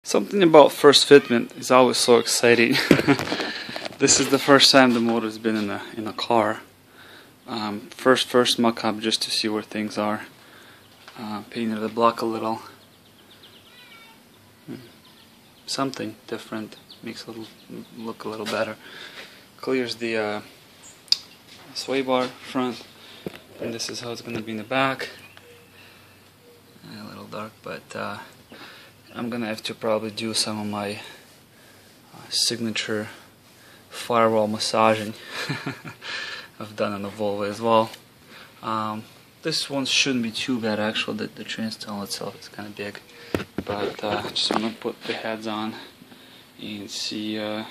Something about first fitment is always so exciting. This is the first time the motor's been in a car. First mock-up just to see where things are. Painted the block a little. Something different, makes it look a little better. Clears the sway bar front, and this is how it's going to be in the back. A little dark, but I'm gonna have to probably do some of my signature firewall massaging. I've done on the Volvo as well. This one shouldn't be too bad actually. The transtall itself is kind of big, but just want to put the heads on and see the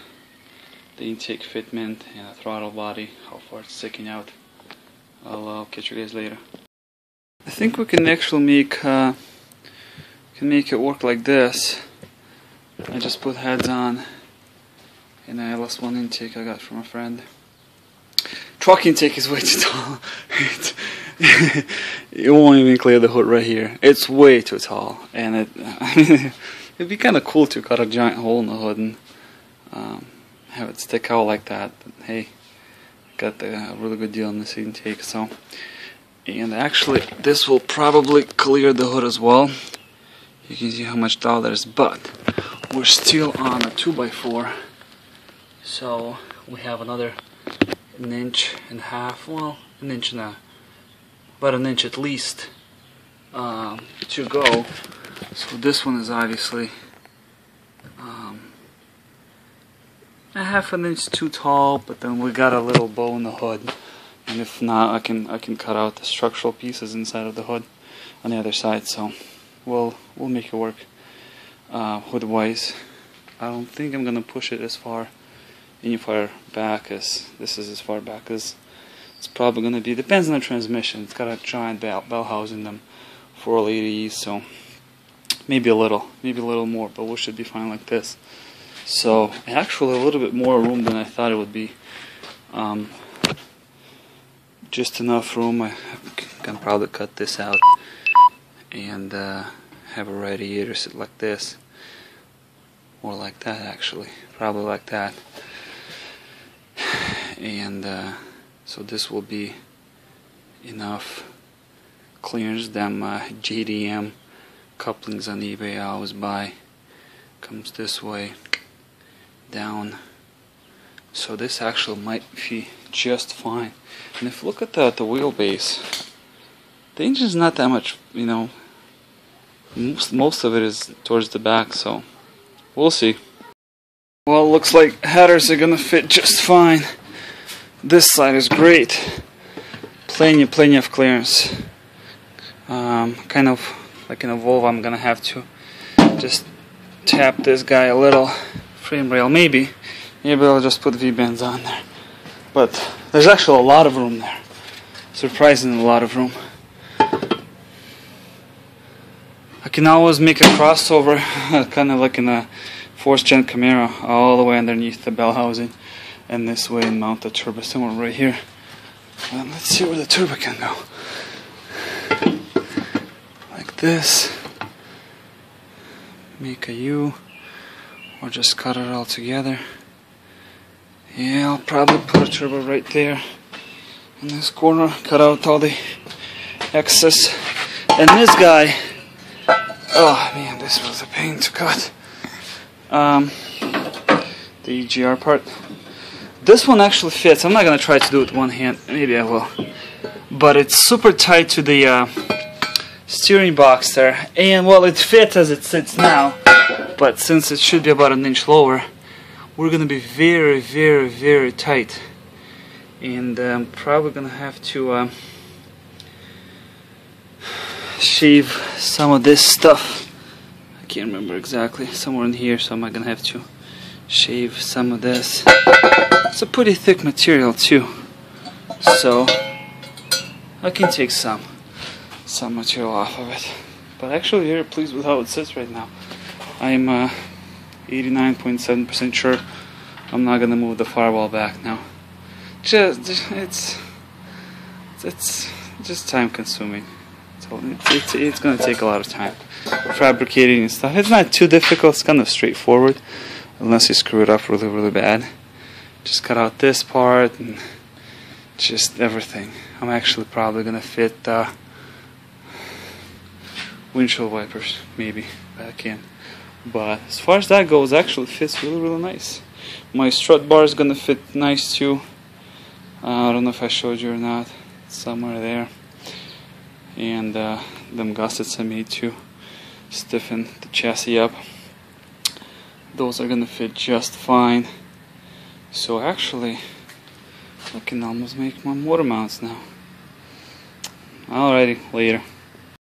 intake fitment and the throttle body, how far it's sticking out. I'll catch you guys later. I think we can actually make it work like this. I just put heads on, and I lost one intake I got from a friend. Truck intake is way too tall. It won't even clear the hood right here. It's way too tall, and it'd be kind of cool to cut a giant hole in the hood and have it stick out like that. But hey, got a really good deal on this intake. So, and actually, this will probably clear the hood as well. You can see how much taller that is, but we're still on a 2x4, so we have another 1.5 inches, well, about an inch at least to go. So this one is obviously a 1/2 inch too tall, but then we got a little bow in the hood, and if not, I can cut out the structural pieces inside of the hood on the other side. So we'll make it work. Hood-wise, I don't think I'm gonna push it any far back, as this is as far back as it's probably gonna be. Depends on the transmission. It's got a giant bell housing them 480s, so maybe a little more, but we should be fine like this. So actually a little bit more room than I thought it would be. Just enough room. I can probably cut this out and have a radiator sit like this, or like that actually, probably like that. And so this will be enough clearance. Them JDM couplings on eBay I always buy, comes this way down, so this actually might be just fine. And if you look at the wheelbase, the engine's not that much, you know, most of it is towards the back, so we'll see. Well, looks like headers are gonna fit just fine. This side is great, plenty of clearance. Kind of like in a Volvo, I'm gonna have to just tap this guy a little. Frame rail, maybe I'll just put V-bands on there. But there's actually a lot of room there, surprisingly a lot of room. I can always make a crossover, kind of like in a 4th gen Camaro, all the way underneath the bell housing, and this way and mount the turbo somewhere right here. Let's see where the turbo can go. Like this. Make a U, or just cut it all together. Yeah, I'll probably put a turbo right there in this corner, cut out all the excess. And this guy, oh man, this was a pain to cut. The EGR part. This one actually fits. I'm not gonna try to do it with one hand. Maybe I will. But it's super tight to the steering box there, and well, it fits as it sits now. But since it should be about 1 inch lower, we're gonna be very tight, and I'm probably gonna have to shave some of this stuff. I can't remember exactly, somewhere in here, so I'm gonna have to shave some of this. It's a pretty thick material too, so I can take some material off of it. But actually, very pleased with how it sits right now. I'm 89.7% sure I'm not gonna move the firewall back now. It's just time consuming. That's difficult. It's gonna take a lot of time. Fabricating and stuff. It's not too difficult. It's kind of straightforward, unless you screw it up really, really bad. Just cut out this part and just everything. I'm actually probably gonna fit windshield wipers maybe back in. But as far as that goes, actually fits really, really nice. My strut bar is gonna fit nice too. I don't know if I showed you or not. It's somewhere there. And them gussets I made to stiffen the chassis up, those are gonna fit just fine. So actually I can almost make my motor mounts now. Alrighty, later.